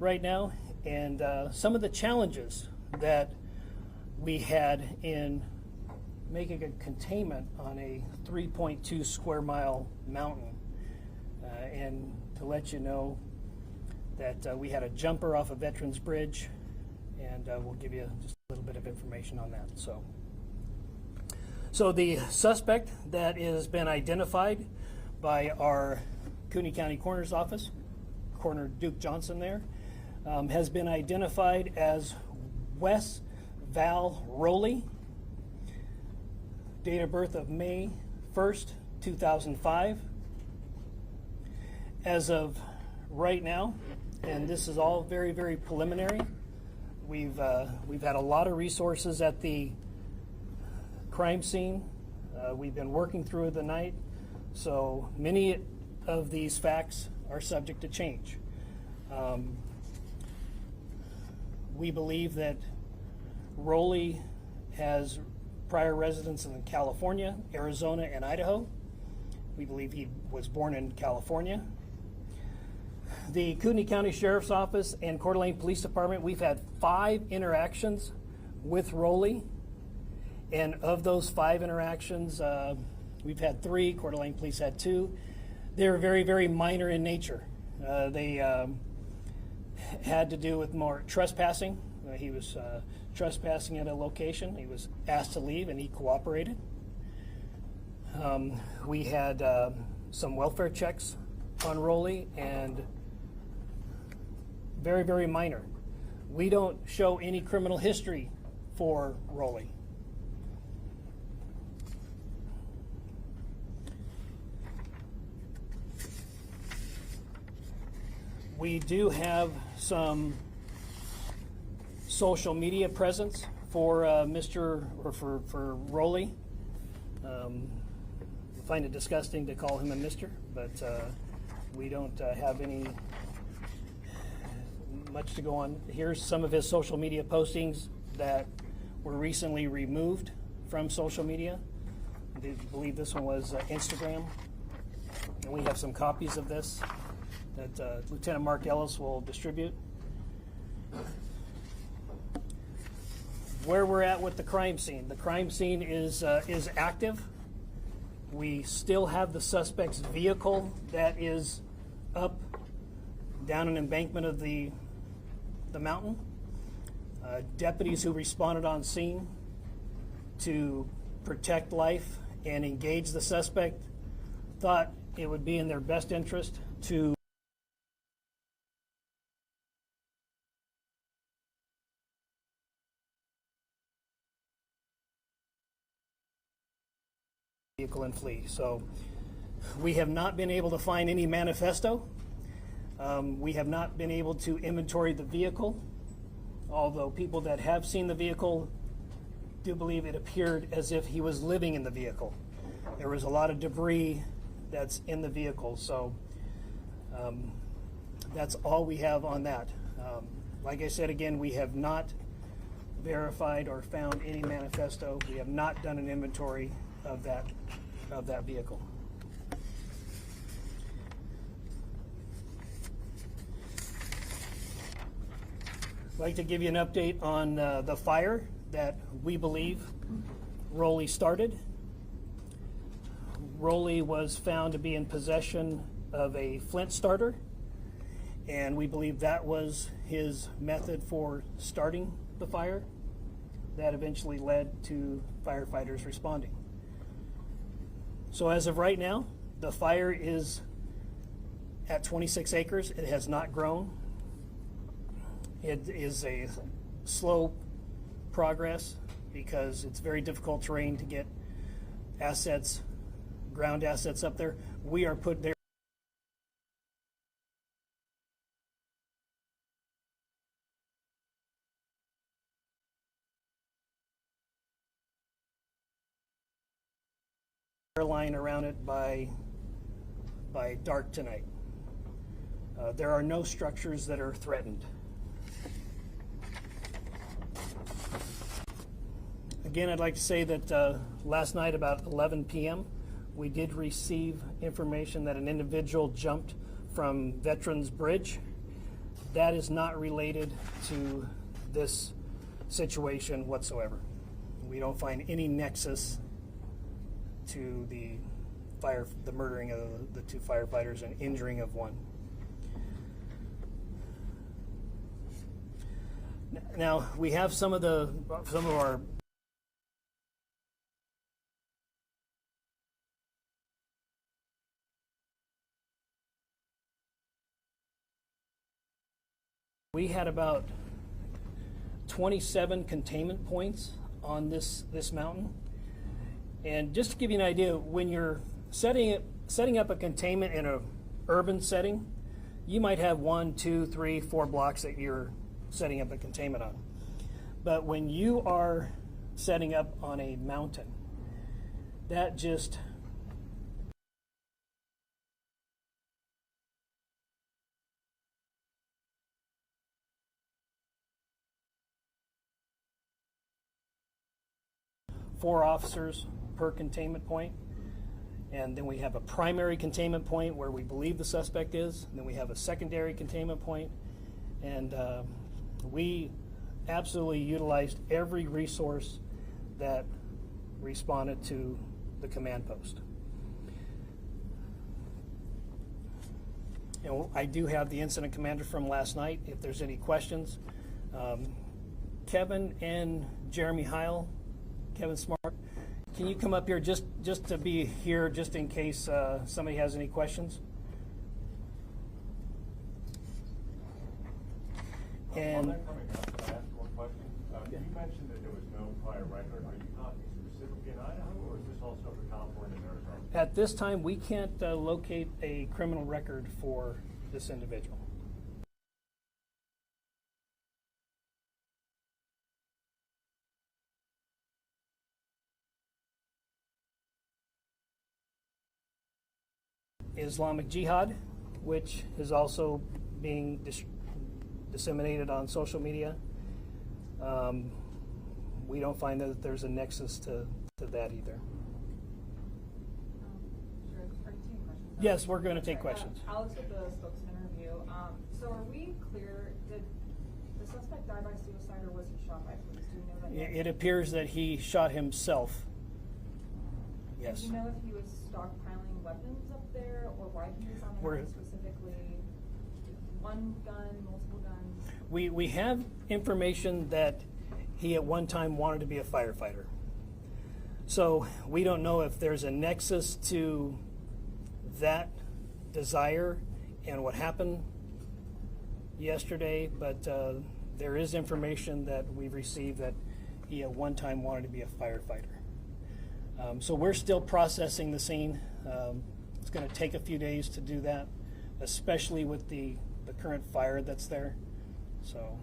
right now, and some of the challenges that we had in making a containment on a 3.2 square mile mountain. And to let you know that we had a jumper off a Veterans Bridge, and we'll give you just a little bit of information on that. So the suspect that has been identified by our Cooney County Coroner's Office, Coroner Duke Johnson there, has been identified as Wes Val Rowley, date of birth of May 1st, 2005. As of right now, and this is all very, very preliminary, we've had a lot of resources at the crime scene. We've been working through the night, so many of these facts are subject to change. We believe that Rowley has prior residence in California, Arizona, and Idaho. We believe he was born in California. The Cooney County Sheriff's Office and Coeur d'Alene Police Department, we've had 5 interactions with Rowley. And of those 5 interactions, we've had 3, Coeur d'Alene Police had 2. They're very, very minor in nature. They had to do with more trespassing. He was trespassing at a location. He was asked to leave and he cooperated. We had some welfare checks on Rowley, and very, very minor. We don't show any criminal history for Rowley. We do have some social media presence for for Rowley. I find it disgusting to call him a Mr., but we don't have any much to go on. Here's some of his social media postings that were recently removed from social media. I believe this one was Instagram, and we have some copies of this that Lieutenant Mark Ellis will distribute. Where we're at with the crime scene. The crime scene is active. We still have the suspect's vehicle that is up down an embankment of the mountain. Deputies who responded on scene to protect life and engage the suspect thought it would be in their best interest to vehicle and flee. So we have not been able to find any manifesto. We have not been able to inventory the vehicle, although people that have seen the vehicle do believe it appeared as if he was living in the vehicle. There was a lot of debris that's in the vehicle, so that's all we have on that. Like I said again, we have not verified or found any manifesto. We have not done an inventory of that vehicle. I'd like to give you an update on the fire that we believe Rowley started. Rowley was found to be in possession of a flint starter, and we believe that was his method for starting the fire. That eventually led to firefighters responding. So as of right now, the fire is at 26 acres. It has not grown. It is a slow progress because it's very difficult terrain to get assets, ground assets up there. We are put there. Line around it by dark tonight. There are no structures that are threatened. Again, I'd like to say that last night about 11 p.m. we did receive information that an individual jumped from Veterans Bridge that is not related to this situation whatsoever. We don't find any nexus to the murdering of the two firefighters and injuring of one. Now we have some of our we had about 27 containment points on this mountain. And just to give you an idea, when you're setting up a containment in an urban setting, you might have 1, 2, 3, 4 blocks that you're setting up a containment on. But when you are setting up on a mountain, that just four officers per containment point, and then we have a primary containment point where we believe the suspect is, and then we have a secondary containment point, and we absolutely utilized every resource that responded to the command post. And I do have the incident commander from last night if there's any questions. Kevin and Jeremy Heil, Kevin Smart, can you come up here just to be here just in case somebody has any questions? And on that coming up, can I ask one question? You mentioned that there was no prior record. Are you talking specifically in Idaho, or is this also for California and Arizona? at this time, we can't locate a criminal record for this individual. Islamic Jihad, which is also being disseminated on social media. We don't find that there's a nexus to that either. Sure. Are you taking questions? Yes, we're going to take questions. Alex with the spokesman interview. So are we clear, did the suspect die by suicide or was he shot by police? Do we know that yet? It appears that he shot himself. Yes. Do you know if he was stockpiling weapons up there or why he was on the mountain specifically? One gun, multiple guns? We have information that he at one time wanted to be a firefighter. So we don't know if there's a nexus to that desire and what happened yesterday, but there is information that we've received that he at one time wanted to be a firefighter. So we're still processing the scene. It's going to take a few days to do that, especially with the current fire that's there. So,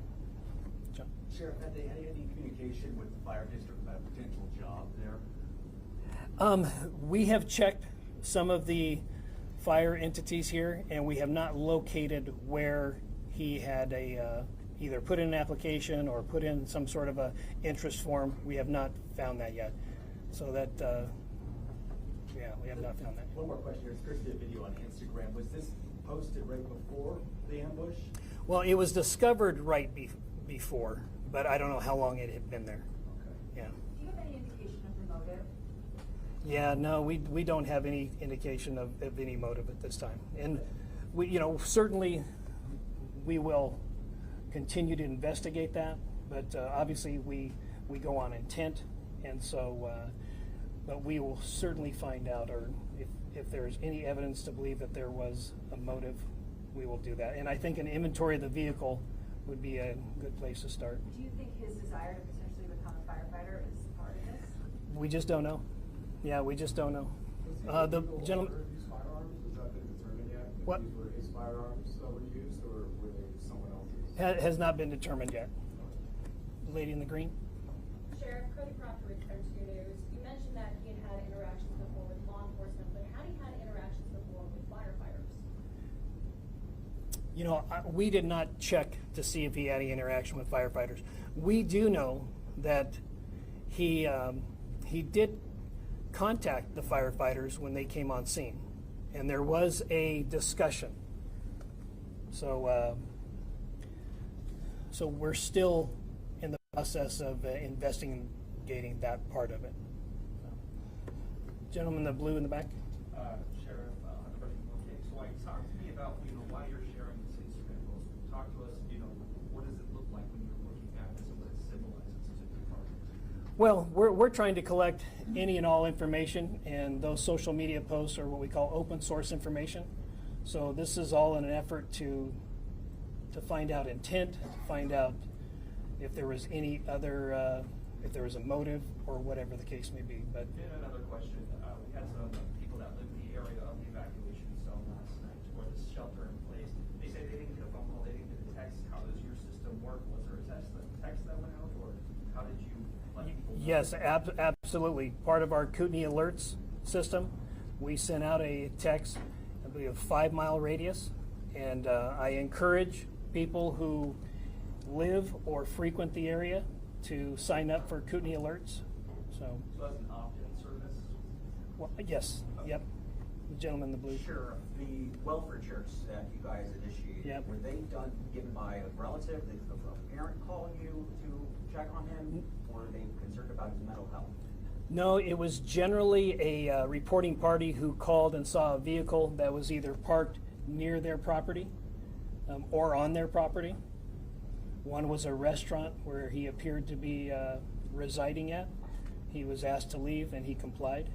John. Sheriff, had they had any communication with the fire district about a potential job there? We have checked some of the fire entities here, and we have not located where he had either put in an application or put in some sort of a interest form. We have not found that yet. So that, yeah, we have not found that. One more question here. It's Christy, a video on Instagram. Was this posted right before the ambush? Well, it was discovered right before, but I don't know how long it had been there. Okay. Yeah. Do you have any indication of the motive? Yeah, no, we don't have any indication of any motive at this time. And we, certainly we will continue to investigate that, but obviously we go on intent, and so, but we will certainly find out, or if there's any evidence to believe that there was a motive, we will do that. And I think an inventory of the vehicle would be a good place to start. Do you think his desire to potentially become a firefighter is part of this? We just don't know. Yeah, we just don't know. The gentleman. These firearms, has that been determined yet? If What? these were his firearms that were used, or were they someone else's? Has not been determined yet. The lady in the green. Sheriff Cody Proctor with Cartoon News. You mentioned that he had had interactions before with law enforcement, but had he had interactions before with firefighters? We did not check to see if he had any interaction with firefighters. We do know that he did contact the firefighters when they came on scene, and there was a discussion. So So we're still in the process of investigating that part of it. Gentleman in the blue in the back. Sheriff, okay, so talk to me about, why you're sharing this instrument. Talk to us, what does it look like when you're looking at this and what it symbolizes to the department? Well, we're trying to collect any and all information, and those social media posts are what we call open source information. So this is all in an effort to find out intent, to find out if there was any other, if there was a motive or whatever the case may be. But Then another question, we had some people that live in the area of the evacuation zone last night or this shelter in place. They said they didn't get a phone call, they didn't get a text. How does your system work? Was there a text that went out, or how did you let people know? yes, absolutely. Part of our Kootenai alerts system, we sent out a text, I believe, a 5-mile radius, and I encourage people who live or frequent the area to sign up for Kootenai alerts. So that's an opt-in service? well, yes, yep. The gentleman in the blue. Sheriff, the welfare checks that you guys initiated, Yep. were they given by a relative, a parent calling you to check on him, or are they concerned about his mental health? No, it was generally a reporting party who called and saw a vehicle that was either parked near their property or on their property. One was a restaurant where he appeared to be residing at. He was asked to leave and he complied.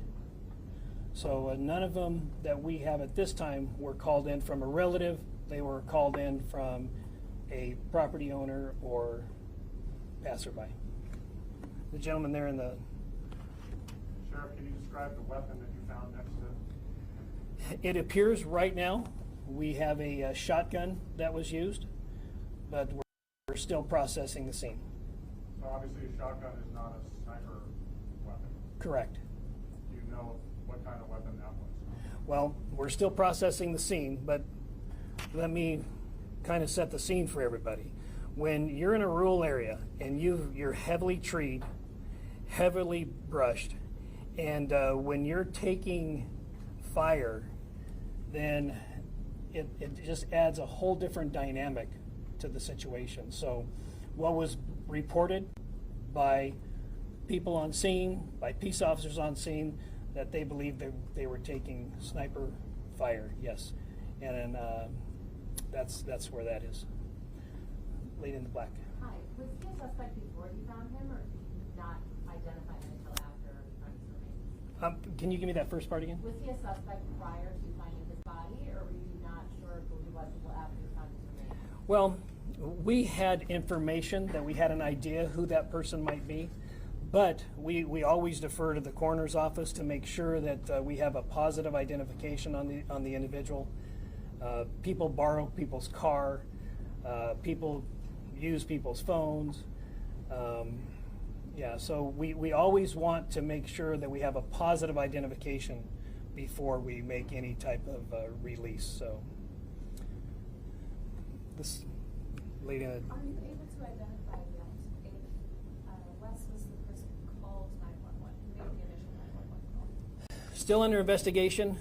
So none of them that we have at this time were called in from a relative. They were called in from a property owner or passerby. The gentleman there in the... Sheriff, can you describe the weapon that you found next to? It appears right now we have a shotgun that was used, but we're still processing the scene. So obviously a shotgun is not a sniper weapon. Correct. Do you know what kind of weapon that was? Well, we're still processing the scene, but let me kind of set the scene for everybody. When you're in a rural area and you're heavily treed, heavily brushed, and when you're taking fire, then it just adds a whole different dynamic to the situation. So what was reported by people on scene, by peace officers on scene, that they believed that they were taking sniper fire, yes. And that's where that is. Lady in the black. Hi, was he a suspect before you found him, or did you not identify him until after finding his remains? Can you give me that first part again? Was he a suspect prior to finding his body, or were you not sure who he was until after you found his remains? Well, we had information that we had an idea who that person might be, but we always defer to the coroner's office to make sure that we have a positive identification on the individual. People borrow people's car, people use people's phones. Yeah, so we always want to make sure that we have a positive identification before we make any type of release. So this lady in the... Are you able to identify yet if Wes was the person who called 911, who made the initial 911 call? Still under investigation.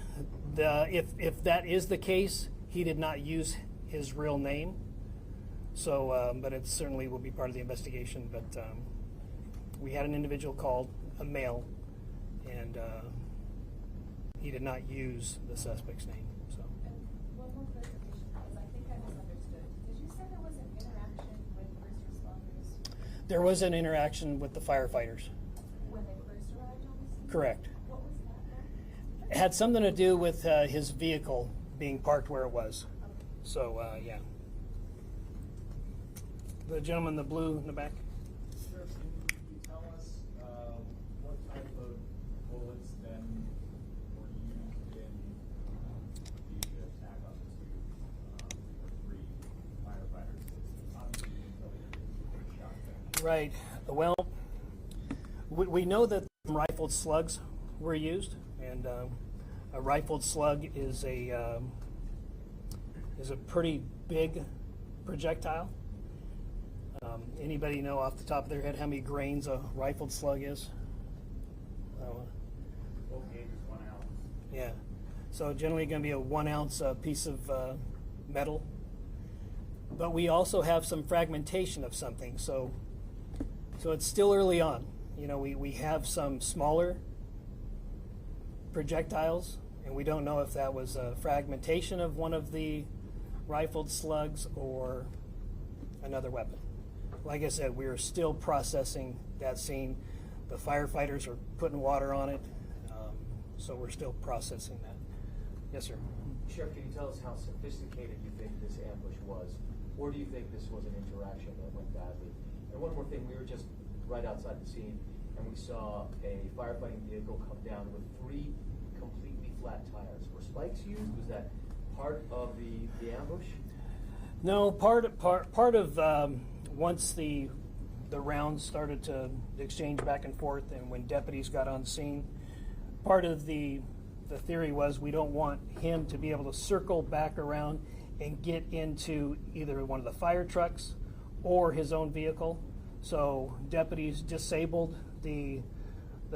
If that is the case, he did not use his real name. So, but it certainly will be part of the investigation. But we had an individual called, a male, and he did not use the suspect's name. So. And one more clarification, because I think I misunderstood. Did you say there was an interaction with first responders There was an interaction with the firefighters. when they first arrived on the scene? Correct. What was that about? It had something to do with his vehicle being parked where it was. So, yeah. The gentleman in the blue in the back. Sheriff, can you tell us what type of bullets then were used in the attack on the three firefighters? Obviously, you didn't tell me they were shotgun. Right. Well, we know that rifled slugs were used, and a rifled slug is a pretty big projectile. Anybody know off the top of their head how many grains a rifled slug is? Full gauge is 1 ounce. Yeah. So generally going to be a 1 ounce piece of metal. but we also have some fragmentation of something. So it's still early on. You know, we have some smaller projectiles, and we don't know if that was a fragmentation of one of the rifled slugs or another weapon. Like I said, we are still processing that scene. The firefighters are putting water on it, so we're still processing that. Yes, sir. Sheriff, can you tell us how sophisticated you think this ambush was? Or do you think this was an interaction that went badly? And one more thing, we were just right outside the scene, and we saw a firefighting vehicle come down with 3 completely flat tires. Were spikes used? Was that part of the ambush? No, part of once the rounds started to exchange back and forth, and when deputies got on scene, part of the theory was we don't want him to be able to circle back around and get into either one of the fire trucks or his own vehicle. So deputies disabled the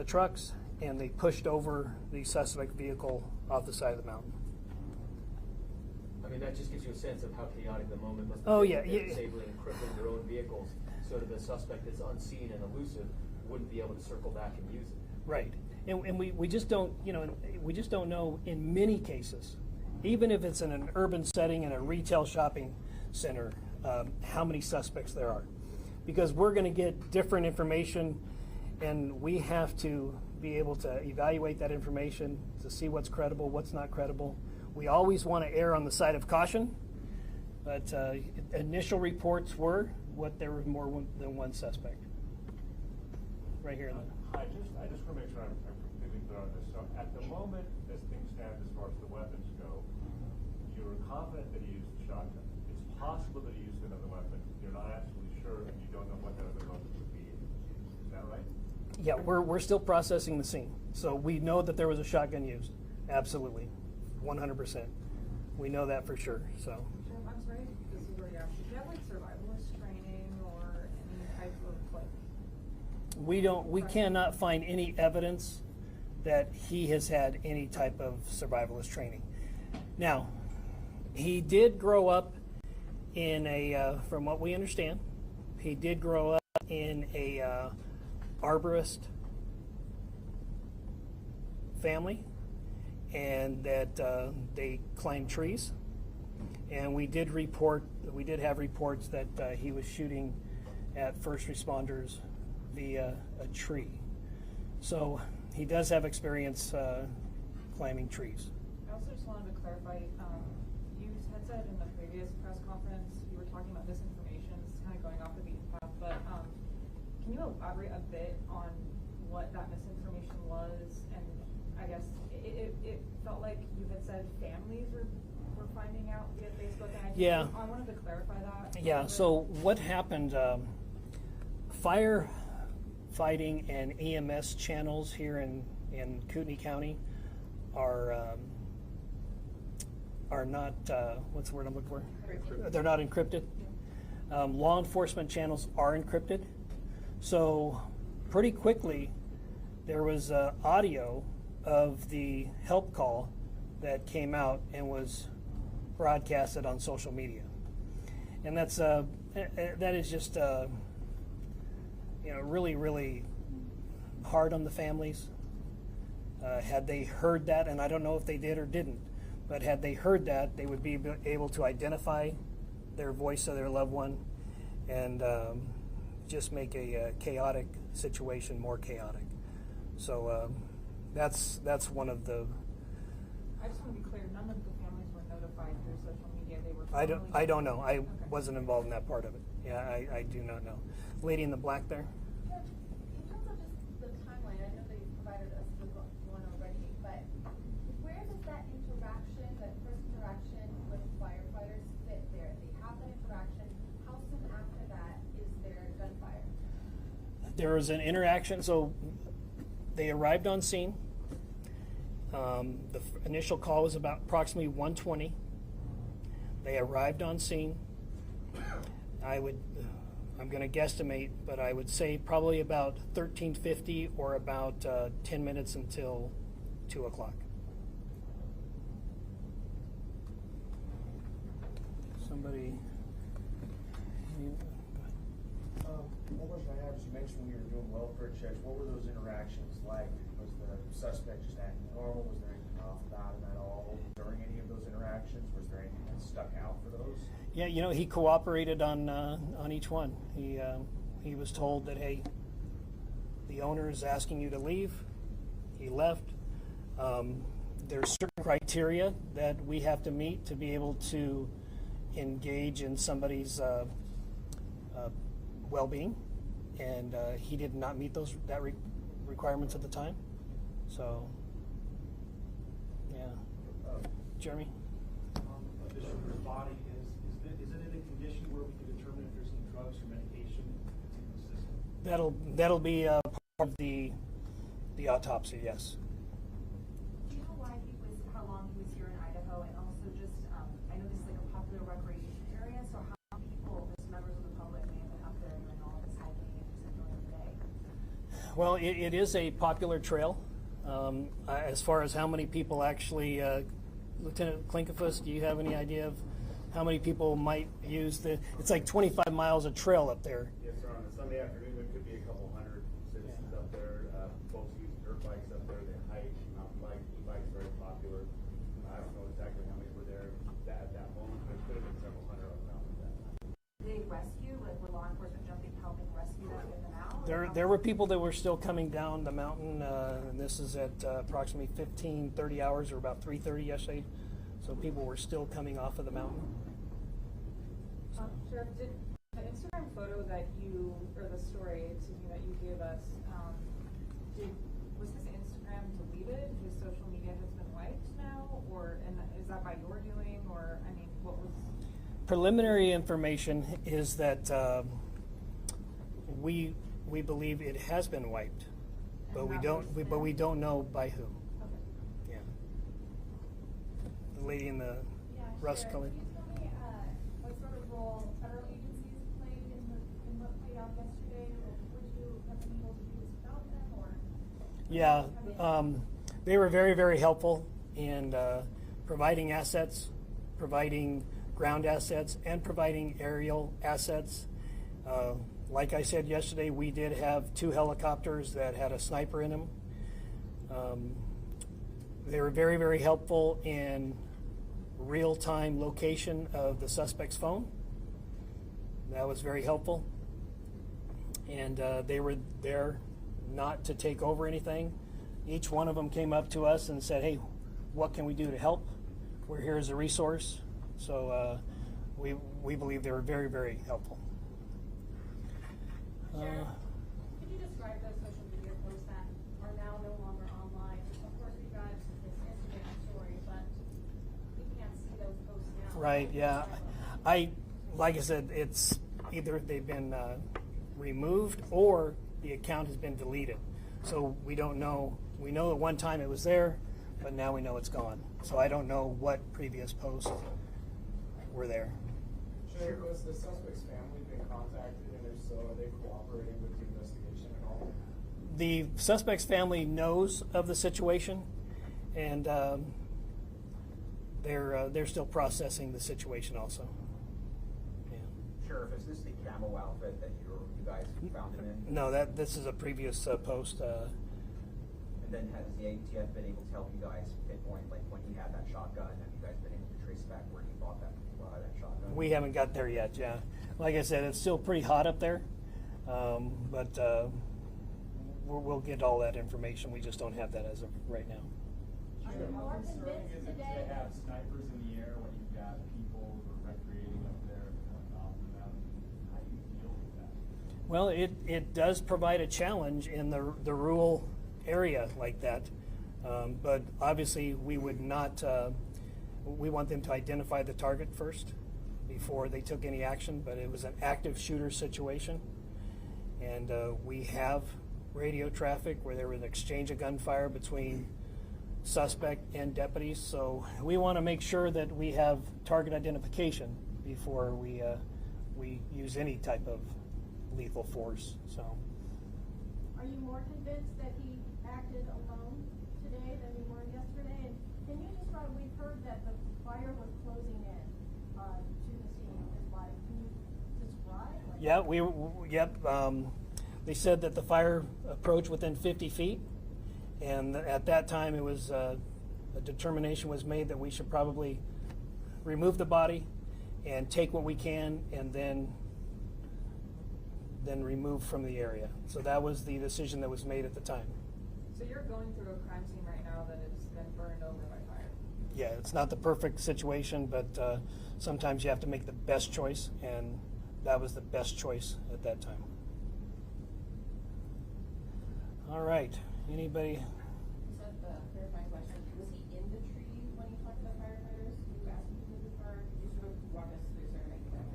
trucks, and they pushed over the suspect vehicle off the side of the mountain. I mean, that just gives you a sense of how chaotic the moment must have Oh, been. yeah, They're yeah. disabling and crippling their own vehicles so that the suspect that's unseen and elusive wouldn't be able to circle back and use it. Right. And we just don't, you know, we just don't know in many cases, even if it's in an urban setting in a retail shopping center, how many suspects there are. Because we're going to get different information, and we have to be able to evaluate that information to see what's credible, what's not credible. We always want to err on the side of caution, but initial reports were there was more than one suspect. Right here. I just want to make sure I'm completely clear on this. So at the moment, as things stand as far as the weapons go, you're confident that he used a shotgun. It's possible that he used another weapon. You're not absolutely sure, and you don't know what that other weapon would be. Is that right? Yeah, we're still processing the scene. So we know that there was a shotgun used. Absolutely. 100%. We know that for sure. So Jim, I'm sorry, this is where you're asking. Do you have like survivalist training or any type of like? we cannot find any evidence that he has had any type of survivalist training. Now, he did grow up in from what we understand, he did grow up in a arborist family, and that they climb trees. And we did have reports that he was shooting at first responders via a tree. So he does have experience climbing trees. I also just wanted to clarify, you had said in the previous press conference, you were talking about misinformation. This is kind of going off the beaten path, but can you elaborate a bit on what that misinformation was? And I guess it felt like you had said families were finding out via Facebook, and I wanted to clarify that. Yeah, so what happened, firefighting and EMS channels here in Kootenai County are not, what's the word I'm looking for? Encrypted. They're not encrypted. Law enforcement channels are encrypted. So pretty quickly, there was audio of the help call that came out and was broadcasted on social media, and that is just really, really hard on the families. Had they heard that, and I don't know if they did or didn't, but had they heard that, they would be able to identify their voice of their loved one, and just make a chaotic situation more chaotic. So that's one of the. I just want to be clear, none of the families were notified through social media. They were. I don't know. I Okay. wasn't involved in that part of it. Yeah, I do not know. Lady in the black there. In terms of just the timeline, I know that you provided us with one already, but where does that interaction, that first interaction with firefighters fit there? They have that interaction. How soon after that is there gunfire? There was an interaction. So they arrived on scene. The initial call was about approximately 1:20. They arrived on scene. I'm going to guesstimate, but I would say probably about 13:50 or about 10 minutes until 2 o'clock. Somebody checks, when we were doing welfare checks, what were those interactions like? Was the suspect just acting normal? Was there anything off about him at all during any of those interactions? Was there anything that stuck out for those? Yeah, you know, he cooperated on each one. He was told that, hey, the owner is asking you to leave. He left. There's certain criteria that we have to meet to be able to engage in somebody's well-being, and he did not meet those requirements at the time. So, yeah. Jeremy? The shooter's body, is it in a condition where we can determine if there's any drugs or medication in the system? That'll be part of the autopsy, yes. Do you know how long he was here in Idaho, and also just, I know this is like a popular recreation area, so how many people, just members of the public, may have been up there during all this hiking and just enjoying the day? Well, it is a popular trail. As far as how many people actually, Lieutenant Klinkefus, do you have any idea of how many people might use it's like 25 miles of trail up there. Yes, sir. On a Sunday afternoon, there could be a couple hundred citizens up there. Folks use dirt bikes up there. They hike, mountain bike, e-bikes, very popular. I don't know exactly how many were there at that moment, but it could have been several hundred on the mountain at that time. Did they rescue, like were law enforcement jumping, helping rescue them, get them out? There were people that were still coming down the mountain, and this is at approximately 30 hours, or about 3:30 yesterday. So people were still coming off of the mountain. Sheriff, did the Instagram photo that you, or the story, excuse me, that you gave us, was his Instagram deleted? His social media has been wiped now, and is that by your doing, or I mean, what was? Preliminary information is that we believe it has been wiped, but we don't know by who. Okay. Yeah. The lady in the rust color. Can you tell me what sort of role federal agencies played in what played out yesterday? Or would you have been able to do this without them, or? Yeah, they were very, very helpful in providing assets, providing ground assets, and providing aerial assets. Like I said yesterday, we did have 2 helicopters that had a sniper in them. They were very, very helpful in real-time location of the suspect's phone. That was very helpful. And they were there not to take over anything. Each one of them came up to us and said, hey, what can we do to help? We're here as a resource. So we believe they were very, very helpful. Sheriff, could you describe those social media posts that are now no longer online? Of course, we've got this Instagram story, but we can't see those posts now. Right, yeah. Like I said, it's either they've been removed or the account has been deleted. So we don't know. We know at one time it was there, but now we know it's gone. So I don't know what previous posts were there. Sheriff, was the suspect's family been contacted, and if so, are they cooperating with the investigation at all? The suspect's family knows of the situation, and they're still processing the situation also. Yeah. Sheriff, is this the camo outfit that you guys found him in? No, this is a previous post. And then has the ATF been able to help you guys pinpoint, like when he had that shotgun, have you guys been able to trace back where he bought that shotgun? We haven't got there yet, yeah. Like I said, it's still pretty hot up there, but we'll get all that information. We just don't have that as of right now. Are you more How concerning convinced is it today? to have snipers in the air when you've got people who are recreating up there off the mountain? How do you deal with that? Well, it does provide a challenge in the rural area like that, but obviously we would not. We want them to identify the target first before they took any action. But it was an active shooter situation, and we have radio traffic where there was an exchange of gunfire between suspect and deputies. So we want to make sure that we have target identification before we use any type of lethal force. So. Are you more convinced that he acted alone today than you were yesterday? And can you describe, we've heard that the fire was closing in to the scene of his life. Can you describe? Yeah, yep. They said that the fire approached within 50 feet, and at that time it was a determination was made that we should probably remove the body and take what we can, and then remove from the area. So that was the decision that was made at the time. So you're going through a crime scene right now that has been burned over by fire? Yeah, it's not the perfect situation, but sometimes you have to make the best choice, and that was the best choice at that time. All right, anybody? Just a clarifying question. Was he in the tree when you talked to the firefighters? You asked him to move the car? Could you sort of walk us through, sort of make that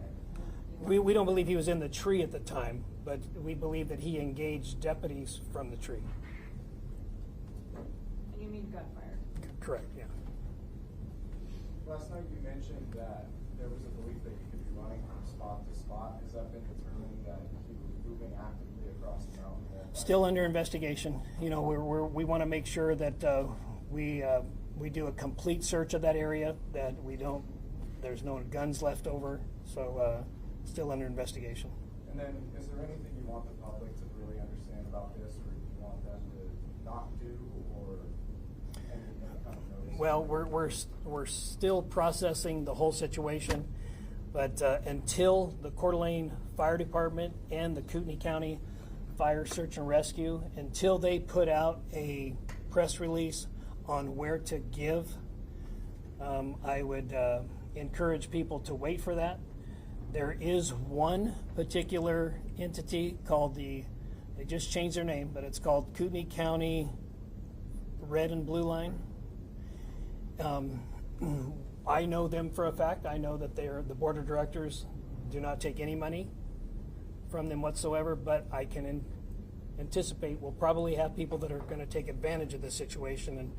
clear? We don't believe he was in the tree at the time, but we believe that he engaged deputies from the tree. And you mean gunfire? Correct, yeah. Last night you mentioned that there was a belief that he could be running from spot to spot. Has that been determined that he was moving actively across the mountain? Still under investigation. You know, we want to make sure that we do a complete search of that area, that there's no guns left over. So still under investigation. And then, is there anything you want the public to really understand about this, or you want them to not do, or any kind of notice? Well, we're still processing the whole situation, but until the Coeur d'Alene Fire Department and the Kootenai County Fire Search and Rescue, until they put out a press release on where to give, I would encourage people to wait for that. There is one particular entity called they just changed their name, but it's called Kootenai County Red and Blue Line. I know them for a fact. I know that the board of directors do not take any money from them whatsoever, but I can anticipate we'll probably have people that are going to take advantage of this situation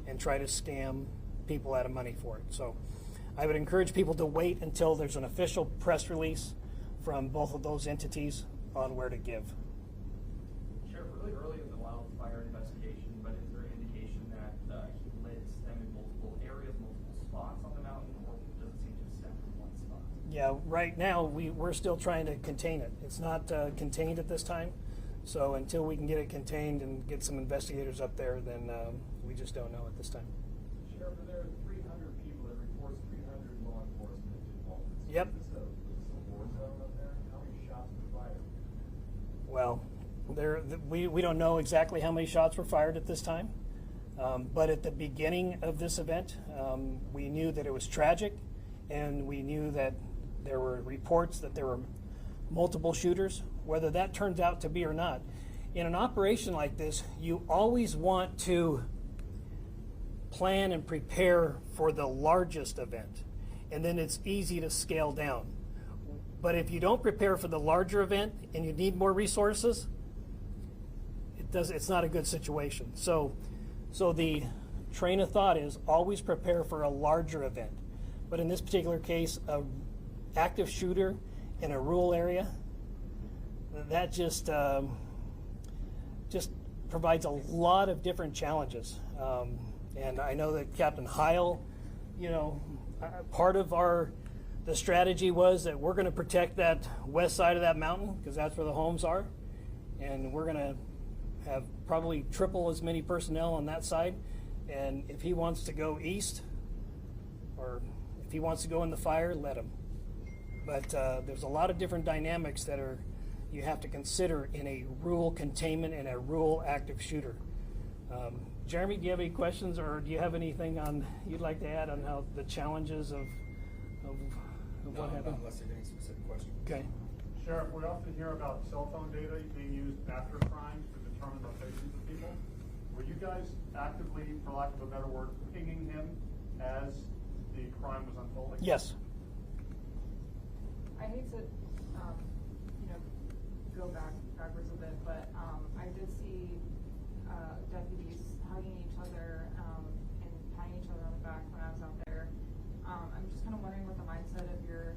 and try to scam people out of money for it. So I would encourage people to wait until there's an official press release from both of those entities on where to give. Sheriff, really early in the wildfire investigation, but is there an indication that he lit them in multiple areas, multiple spots on the mountain, or does it seem to stem from one spot? Yeah, right now we're still trying to contain it. It's not contained at this time. So until we can get it contained and get some investigators up there, then we just don't know at this time. Sheriff, are there 300 people that reports 300 law enforcement involvement? Yep. Is this a war zone up there? How many shots were fired? Well, we don't know exactly how many shots were fired at this time, but at the beginning of this event, we knew that it was tragic, and we knew that there were reports that there were multiple shooters. Whether that turns out to be or not, in an operation like this, you always want to plan and prepare for the largest event, and then it's easy to scale down. But if you don't prepare for the larger event and you need more resources, it's not a good situation. So the train of thought is always prepare for a larger event. But in this particular case, an active shooter in a rural area, that just provides a lot of different challenges. And I know that Captain Heil, part of the strategy was that we're going to protect that west side of that mountain because that's where the homes are, and we're going to have probably triple as many personnel on that side. And if he wants to go east, or if he wants to go in the fire, let him. But there's a lot of different dynamics that you have to consider in a rural containment and a rural active shooter. Jeremy, do you have any questions, or do you have anything you'd like to add on how the challenges of what happened? Unless there's any specific questions. Okay. Sheriff, we often hear about cell phone data being used after crimes to determine locations of people. Were you guys actively, for lack of a better word, pinging him as the crime was unfolding? Yes. I hate to, go backwards a bit, but I did see deputies hugging each other and patting each other on the back when I was out there. I'm just kind of wondering what the mindset of your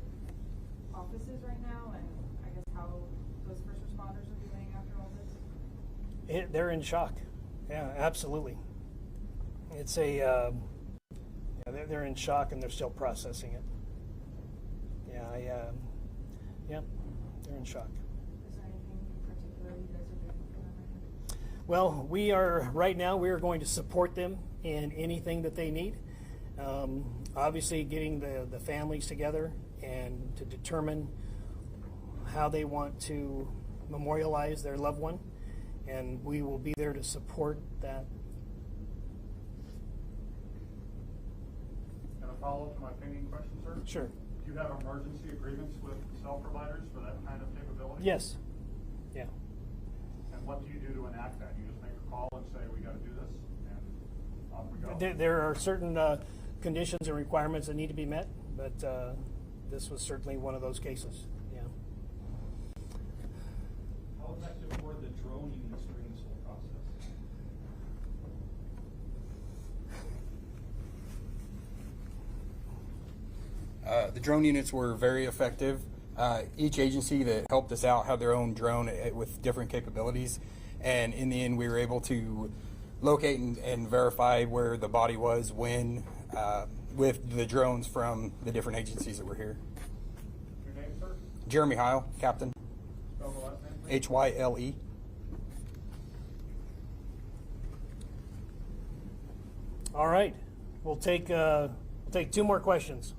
office is right now, and I guess how those first responders are doing after all this. They're in shock. Yeah, absolutely. It's they're in shock and they're still processing it. Yeah, they're in shock. Is there anything in particular you guys are Well, right now we are going to support them in anything that they need. Obviously, getting the families together and to determine how they want to memorialize their loved one, and we will be there to support that. And a follow-up to my pinging question, sir? Sure. Do you have emergency agreements with cell providers for that kind of capability? Yes. Yeah. And what do you do to enact that? You just make a call and say, we got to do this, and off we go? There are certain conditions and requirements that need to be met, but this was certainly one of those cases. Yeah. How effective were the drone units during this whole process? The drone units were very effective. Each agency that helped us out had their own drone with different capabilities, and in the end we were able to locate and verify where the body was when with the drones from the different agencies that were here. Your name, sir? Jeremy Heil, Captain. Spell the last name, please. Hyle. All right. We'll take two more questions.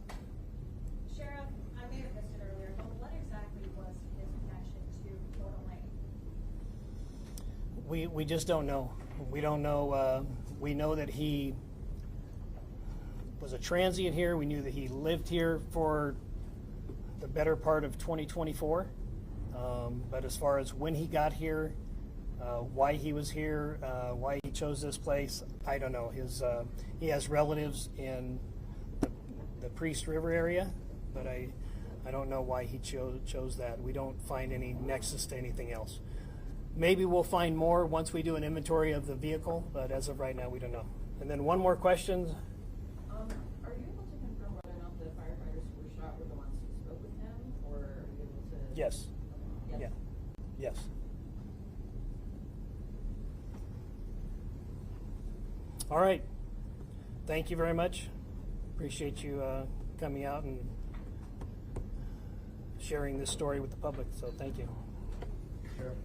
Sheriff, I may have missed it earlier, but what exactly was his connection to Florida Lane? We just don't know. We don't know. We know that he was a transient here. We knew that he lived here for the better part of 2024. But as far as when he got here, why he was here, why he chose this place, I don't know. He has relatives in the Priest River area, but I don't know why he chose that. We don't find any nexus to anything else. Maybe we'll find more once we do an inventory of the vehicle, but as of right now, we don't know. And then one more question. Are you able to confirm whether or not the firefighters who were shot were the ones who spoke with him, or are you able to? Yes. Yes. Yeah. Yes. All right. Thank you very much. Appreciate you coming out and sharing this story with the public. So thank you. Sheriff?